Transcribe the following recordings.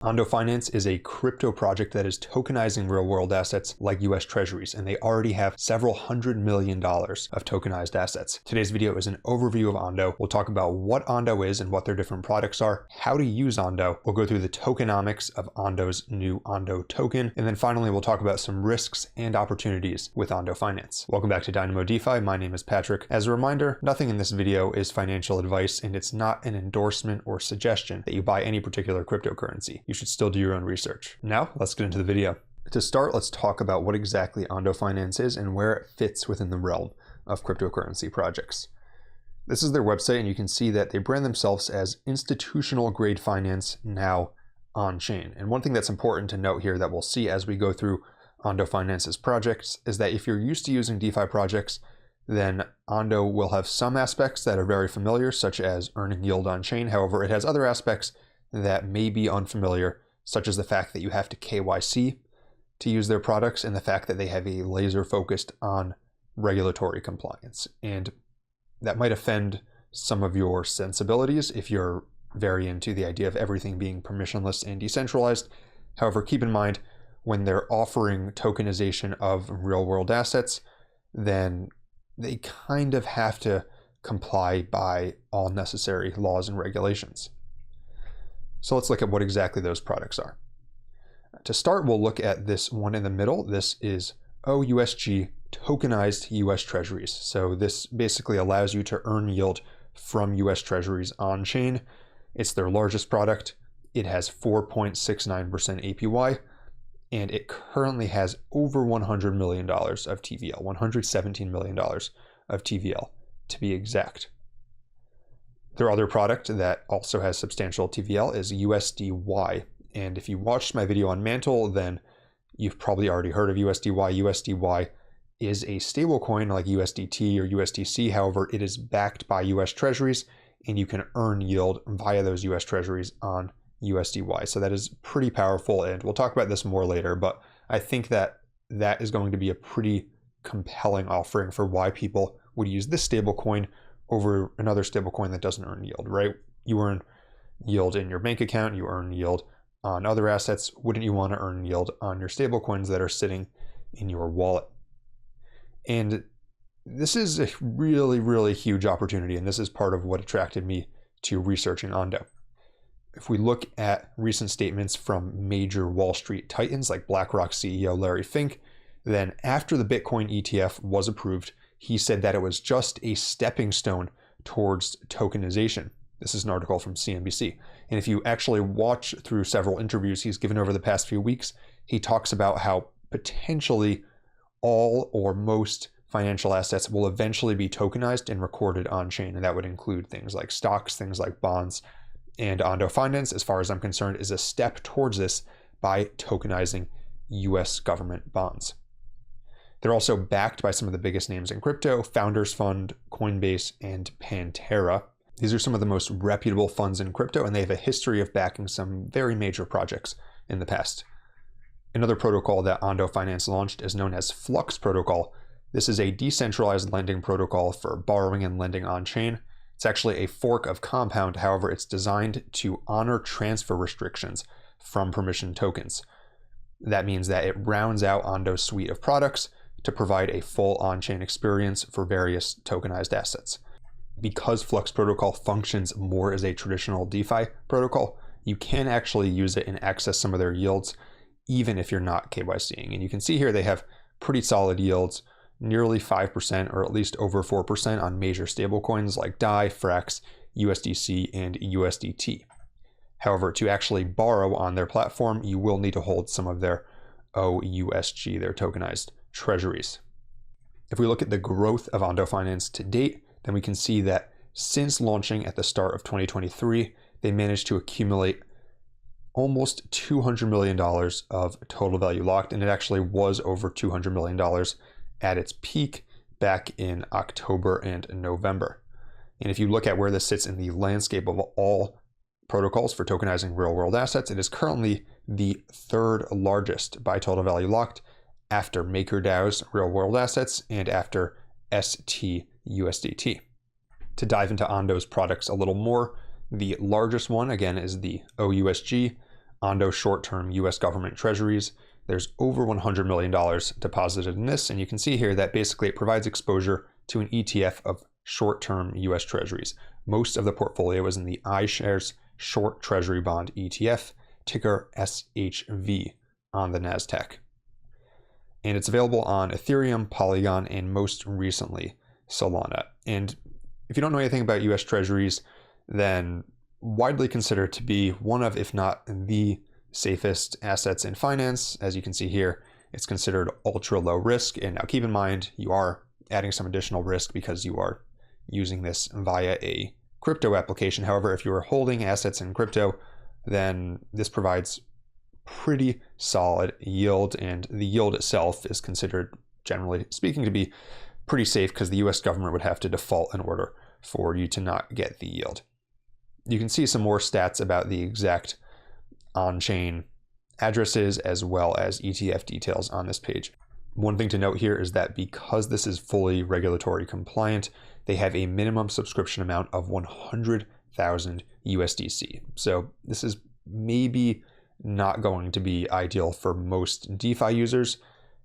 Ondo Finance is a crypto project that is tokenizing real-world assets like US Treasuries, and they already have several $100 million of tokenized assets. Today's video is an overview of Ondo. We'll talk about what Ondo is and what their different products are, how to use Ondo. We'll go through the tokenomics of Ondo's new Ondo token, and then finally we'll talk about some risks and opportunities with Ondo Finance. Welcome back to Dynamo DeFi. My name is Patrick. As a reminder, nothing in this video is financial advice, and it's not an endorsement or suggestion that you buy any particular cryptocurrency. You should still do your own research. Now, let's get into the video. To start, let's talk about what exactly Ondo Finance is and where it fits within the realm of cryptocurrency projects. This is their website, and you can see that they brand themselves as institutional grade finance now on-chain. And one thing that's important to note here that we'll see as we go through Ondo Finance's projects is that if you're used to using DeFi projects, then Ondo will have some aspects that are very familiar, such as earning yield on-chain. However, it has other aspects that may be unfamiliar, such as the fact that you have to KYC to use their products and the fact that they have a laser focused on regulatory compliance. And that might offend some of your sensibilities if you're very into the idea of everything being permissionless and decentralized. However, keep in mind when they're offering tokenization of real world assets, then they kind of have to comply by all necessary laws and regulations. So let's look at what exactly those products are. To start, we'll look at this one in the middle. This is OUSG, Tokenized US Treasuries. So this basically allows you to earn yield from US Treasuries on-chain. It's their largest product. It has 4.69% APY, and it currently has over $100 million of TVL, $117 million of TVL to be exact. Their other product that also has substantial TVL is USDY. And if you watched my video on Mantle, then you've probably already heard of USDY. USDY is a stablecoin like USDT or USDC. However, it is backed by US Treasuries, and you can earn yield via those US Treasuries on USDY. So that is pretty powerful, and we'll talk about this more later, but I think that that is going to be a pretty compelling offering for why people would use this stablecoin over another stablecoin that doesn't earn yield, right? You earn yield in your bank account, you earn yield on other assets. Wouldn't you want to earn yield on your stablecoins that are sitting in your wallet? And this is a really, really huge opportunity, and this is part of what attracted me to researching Ondo. If we look at recent statements from major Wall Street titans like BlackRock CEO Larry Fink, then after the Bitcoin ETF was approved, he said that it was just a stepping stone towards tokenization. This is an article from CNBC. And if you actually watch through several interviews he's given over the past few weeks, he talks about how potentially all or most financial assets will eventually be tokenized and recorded on-chain. And that would include things like stocks, things like bonds. And Ondo Finance, as far as I'm concerned, is a step towards this by tokenizing US government bonds. They're also backed by some of the biggest names in crypto: Founders Fund, Coinbase, and Pantera. These are some of the most reputable funds in crypto, and they have a history of backing some very major projects in the past. Another protocol that Ondo Finance launched is known as Flux Protocol. This is a decentralized lending protocol for borrowing and lending on-chain. It's actually a fork of Compound. However, it's designed to honor transfer restrictions from permission tokens. That means that it rounds out Ondo's suite of products to provide a full on-chain experience for various tokenized assets. Because Flux Protocol functions more as a traditional DeFi protocol, you can actually use it and access some of their yields, even if you're not KYCing. And you can see here they have pretty solid yields, nearly 5% or at least over 4% on major stablecoins like DAI, FRAX, USDC, and USDT. However, to actually borrow on their platform, you will need to hold some of their OUSG, their tokenized treasuries. If we look at the growth of Ondo Finance to date, then we can see that since launching at the start of 2023, they managed to accumulate almost $200 million of total value locked, and it actually was over $200 million at its peak back in October and November. And if you look at where this sits in the landscape of all protocols for tokenizing real-world assets, it is currently the third largest by total value locked, after MakerDAO's real-world assets and after STUSDT. To dive into Ondo's products a little more, the largest one, again, is the OUSG. Ondo short-term US government treasuries. There's over $100 million deposited in this, and you can see here that basically it provides exposure to an ETF of short-term US treasuries. Most of the portfolio is in the iShares Short Treasury Bond ETF, ticker SHV, on the NASDAQ. And it's available on Ethereum, Polygon, and most recently, Solana. And if you don't know anything about US Treasuries, then widely considered to be one of, if not the safest assets in finance. As you can see here, it's considered ultra low risk. And now keep in mind, you are adding some additional risk because you are using this via a crypto application. However, if you are holding assets in crypto, then this provides pretty solid yield, and the yield itself is considered, generally speaking, to be pretty safe because the US government would have to default in order for you to not get the yield. You can see some more stats about the exact on-chain addresses as well as ETF details on this page. One thing to note here is that because this is fully regulatory compliant, they have a minimum subscription amount of 100,000 USDC. So this is maybe not going to be ideal for most DeFi users.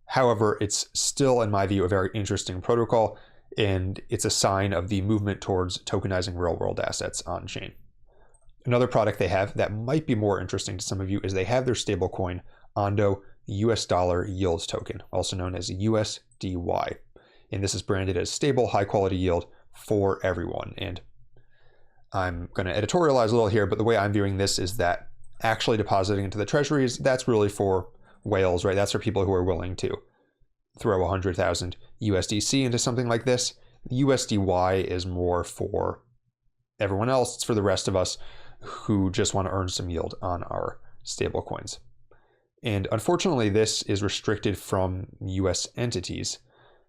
However, it's still, in my view, a very interesting protocol, and it's a sign of the movement towards tokenizing real-world assets on-chain. Another product they have that might be more interesting to some of you is they have their stablecoin Ondo US dollar yield token, also known as USDY. And this is branded as stable, high-quality yield for everyone. And I'm going to editorialize a little here, but the way I'm viewing this is that actually depositing into the treasuries, that's really for whales, right? That's for people who are willing to throw 100,000 USDC into something like this. The USDY is more for everyone else. It's for the rest of us who just want to earn some yield on our stablecoins. And unfortunately, this is restricted from US entities.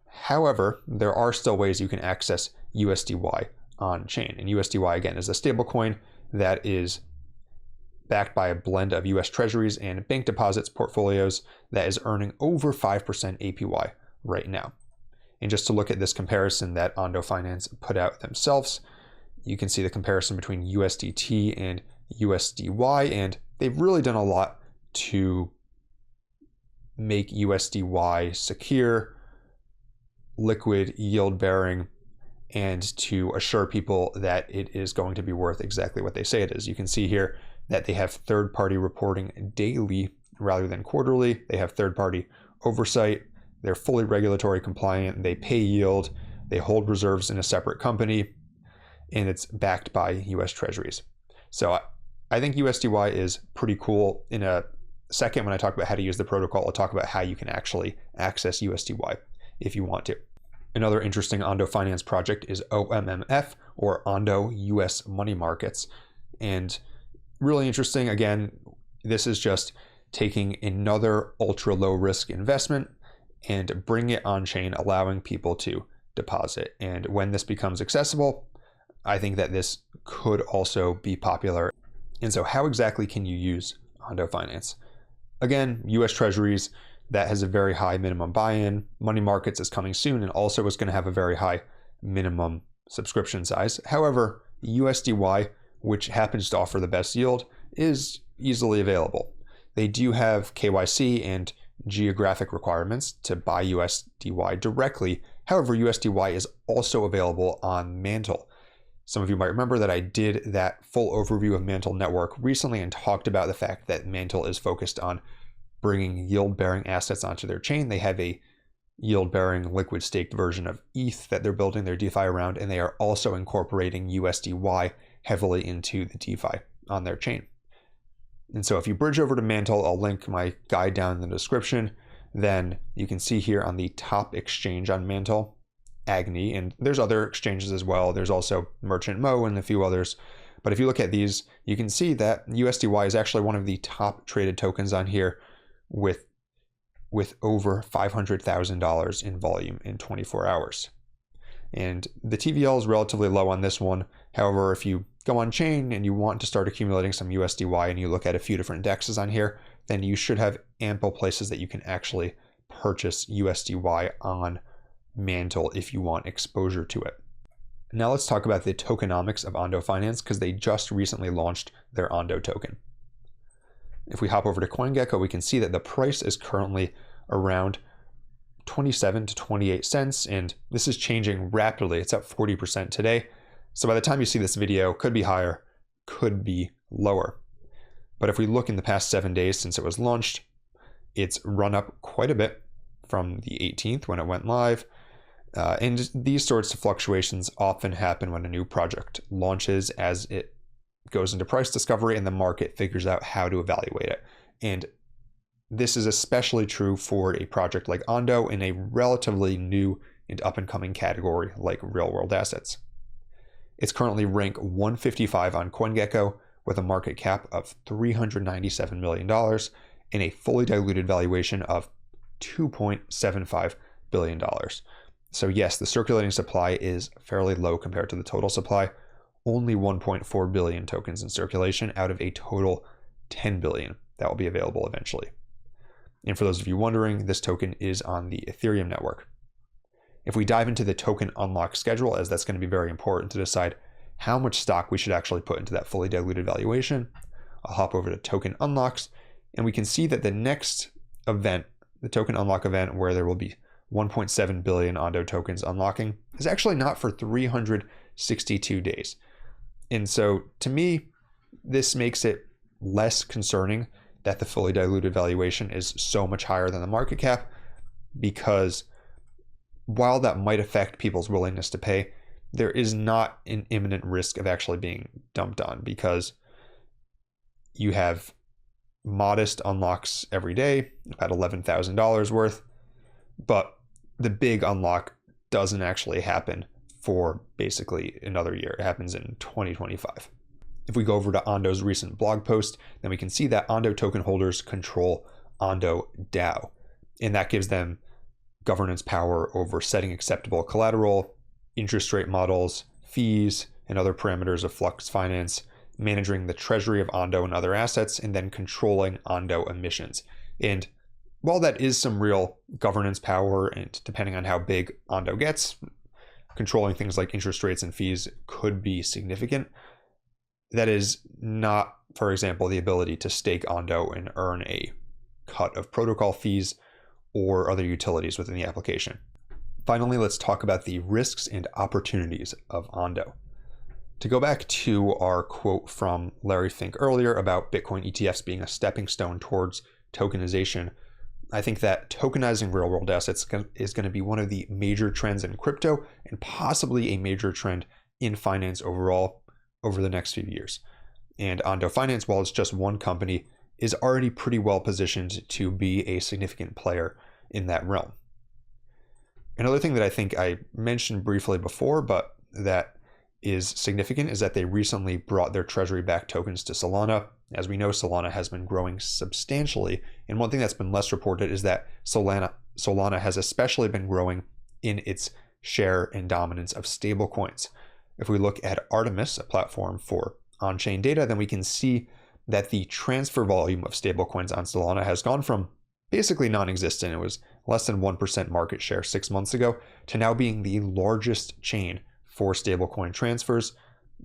However, there are still ways you can access USDY on chain. And USDY, again, is a stablecoin that is backed by a blend of US Treasuries and bank deposits portfolios that is earning over 5% APY right now. And just to look at this comparison that Ondo Finance put out themselves, you can see the comparison between USDT and USDY, and they've really done a lot to make USDY secure, liquid, yield-bearing, and to assure people that it is going to be worth exactly what they say it is. You can see here that they have third-party reporting daily rather than quarterly. They have third-party oversight. They're fully regulatory compliant. They pay yield. They hold reserves in a separate company, and it's backed by US Treasuries. So I think USDY is pretty cool. In a second, when I talk about how to use the protocol, I'll talk about how you can actually access USDY if you want to. Another interesting Ondo Finance project is OMMF, or Ondo US Money Markets. And really interesting, again, this is just taking another ultra low risk investment and bring it on chain, allowing people to deposit. And when this becomes accessible, I think that this could also be popular. And so how exactly can you use Ondo Finance? Again, US Treasuries, that has a very high minimum buy-in. Money markets is coming soon and also is going to have a very high minimum subscription size. However, USDY, which happens to offer the best yield, is easily available. They do have KYC and geographic requirements to buy USDY directly. However, USDY is also available on Mantle. Some of you might remember that I did that full overview of Mantle Network recently and talked about the fact that Mantle is focused on bringing yield-bearing assets onto their chain. They have a yield-bearing liquid staked version of ETH that they're building their DeFi around, and they are also incorporating USDY heavily into the DeFi on their chain. And so if you bridge over to Mantle, I'll link my guide down in the description, then you can see here on the top exchange on Mantle, Agni, and there's other exchanges as well. There's also Merchant Mo and a few others. But if you look at these, you can see that USDY is actually one of the top traded tokens on here with over $500,000 in volume in 24 hours. And the TVL is relatively low on this one. However, if you go on chain and you want to start accumulating some USDY and you look at a few different dexes on here, then you should have ample places that you can actually purchase USDY on Mantle if you want exposure to it. Now let's talk about the tokenomics of Ondo Finance, because they just recently launched their Ondo token. If we hop over to CoinGecko, we can see that the price is currently around 27 to 28 cents, and this is changing rapidly. It's up 40% today. So by the time you see this video, could be higher, could be lower. But if we look in the past 7 days since it was launched, it's run up quite a bit from the 18th when it went live. And these sorts of fluctuations often happen when a new project launches, as it goes into price discovery and the market figures out how to evaluate it. And this is especially true for a project like Ondo in a relatively new and up-and-coming category like real-world assets. It's currently ranked 155 on CoinGecko with a market cap of $397 million and a fully diluted valuation of $2.75 billion. So yes, the circulating supply is fairly low compared to the total supply. Only 1.4 billion tokens in circulation out of a total 10 billion that will be available eventually. And for those of you wondering, this token is on the Ethereum network. If we dive into the token unlock schedule, as that's going to be very important to decide how much stock we should actually put into that fully diluted valuation, I'll hop over to token unlocks, and we can see that the next event, the token unlock event, where there will be 1.7 billion Ondo tokens unlocking, is actually not for 362 days. And so to me, this makes it less concerning that the fully diluted valuation is so much higher than the market cap, because while that might affect people's willingness to pay, there is not an imminent risk of actually being dumped on, because you have modest unlocks every day, about $11,000 worth, but the big unlock doesn't actually happen for basically another year. It happens in 2025. If we go over to Ondo's recent blog post, then we can see that Ondo token holders control Ondo DAO, and that gives them governance power over setting acceptable collateral, interest rate models, fees, and other parameters of Flux Finance, managing the treasury of Ondo and other assets, and then controlling Ondo emissions. And while that is some real governance power, and depending on how big Ondo gets, controlling things like interest rates and fees could be significant, that is not, for example, the ability to stake Ondo and earn a cut of protocol fees or other utilities within the application. Finally, let's talk about the risks and opportunities of Ondo. To go back to our quote from Larry Fink earlier about Bitcoin ETFs being a stepping stone towards tokenization, I think that tokenizing real-world assets is going to be one of the major trends in crypto, and possibly a major trend in finance overall over the next few years. And Ondo Finance, while it's just one company, is already pretty well positioned to be a significant player in that realm. Another thing that I think I mentioned briefly before, but that is significant, is that they recently brought their treasury-backed tokens to Solana. As we know, Solana has been growing substantially, and one thing that's been less reported is that Solana has especially been growing in its share and dominance of stablecoins. If we look at Artemis, a platform for on-chain data, then we can see that the transfer volume of stablecoins on Solana has gone from basically non-existent, it was less than 1% market share 6 months ago, to now being the largest chain for stablecoin transfers,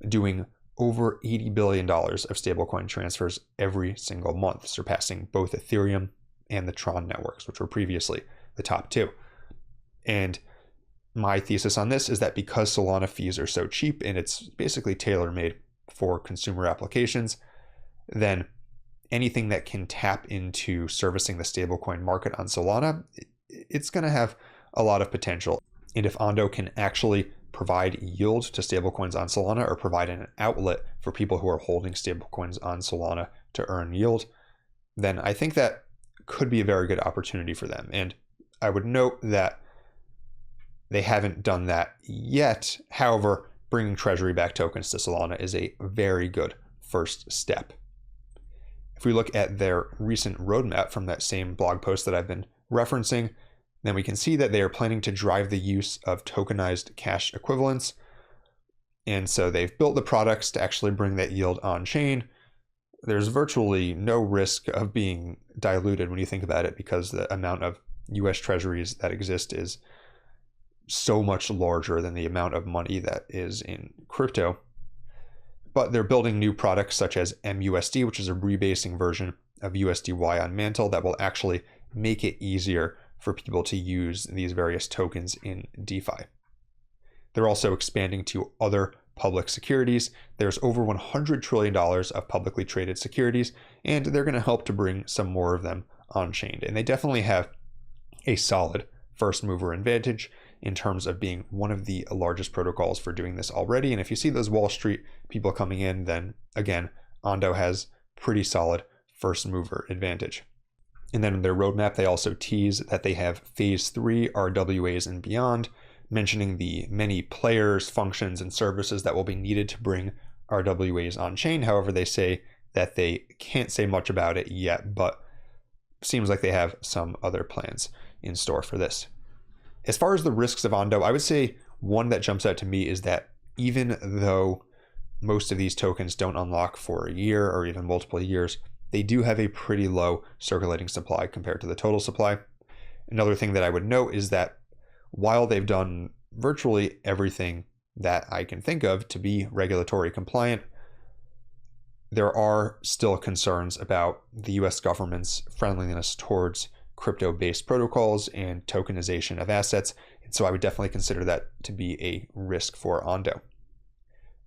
doing over $80 billion of stablecoin transfers every single month, surpassing both Ethereum and the Tron networks, which were previously the top two. And my thesis on this is that because Solana fees are so cheap and it's basically tailor-made for consumer applications, then anything that can tap into servicing the stablecoin market on Solana, it's going to have a lot of potential. And if Ondo can actually provide yield to stablecoins on Solana, or provide an outlet for people who are holding stablecoins on Solana to earn yield, then I think that could be a very good opportunity for them. And I would note that they haven't done that yet. However, bringing treasury-backed tokens to Solana is a very good first step. If we look at their recent roadmap from that same blog post that I've been referencing, then we can see that they are planning to drive the use of tokenized cash equivalents. And so they've built the products to actually bring that yield on chain. There's virtually no risk of being diluted when you think about it, because the amount of US Treasuries that exist is so much larger than the amount of money that is in crypto. But they're building new products such as MUSD, which is a rebasing version of USDY on Mantle that will actually make it easier for people to use these various tokens in DeFi. They're also expanding to other public securities. There's over $100 trillion of publicly traded securities, and they're going to help to bring some more of them on-chain. And they definitely have a solid first mover advantage in terms of being one of the largest protocols for doing this already. And if you see those Wall Street people coming in, then again, Ondo has pretty solid first mover advantage. And then in their roadmap, they also tease that they have phase 3 RWAs and beyond, mentioning the many players, functions, and services that will be needed to bring RWAs on chain. However, they say that they can't say much about it yet, but seems like they have some other plans in store for this. As far as the risks of Ondo, I would say one that jumps out to me is that even though most of these tokens don't unlock for a year or even multiple years, they do have a pretty low circulating supply compared to the total supply. Another thing that I would note is that while they've done virtually everything that I can think of to be regulatory compliant, there are still concerns about the US government's friendliness towards crypto-based protocols and tokenization of assets. And so I would definitely consider that to be a risk for Ondo.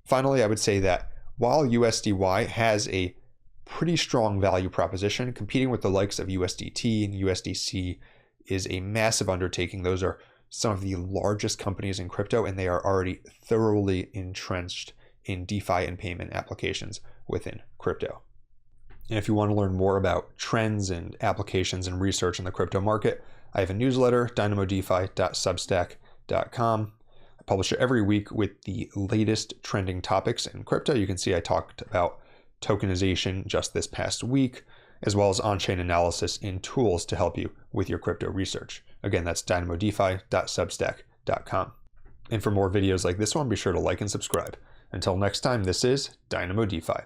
Finally, I would say that while USDY has a pretty strong value proposition, competing with the likes of USDT and USDC is a massive undertaking. Those are some of the largest companies in crypto, and they are already thoroughly entrenched in DeFi and payment applications within crypto. And if you want to learn more about trends and applications and research in the crypto market, I have a newsletter, dynamodefi.substack.com. I publish it every week with the latest trending topics in crypto. You can see I talked about tokenization just this past week, as well as on-chain analysis and tools to help you with your crypto research. Again, that's dynamodefi.substack.com. And for more videos like this one, be sure to like and subscribe. Until next time, this is Dynamo DeFi.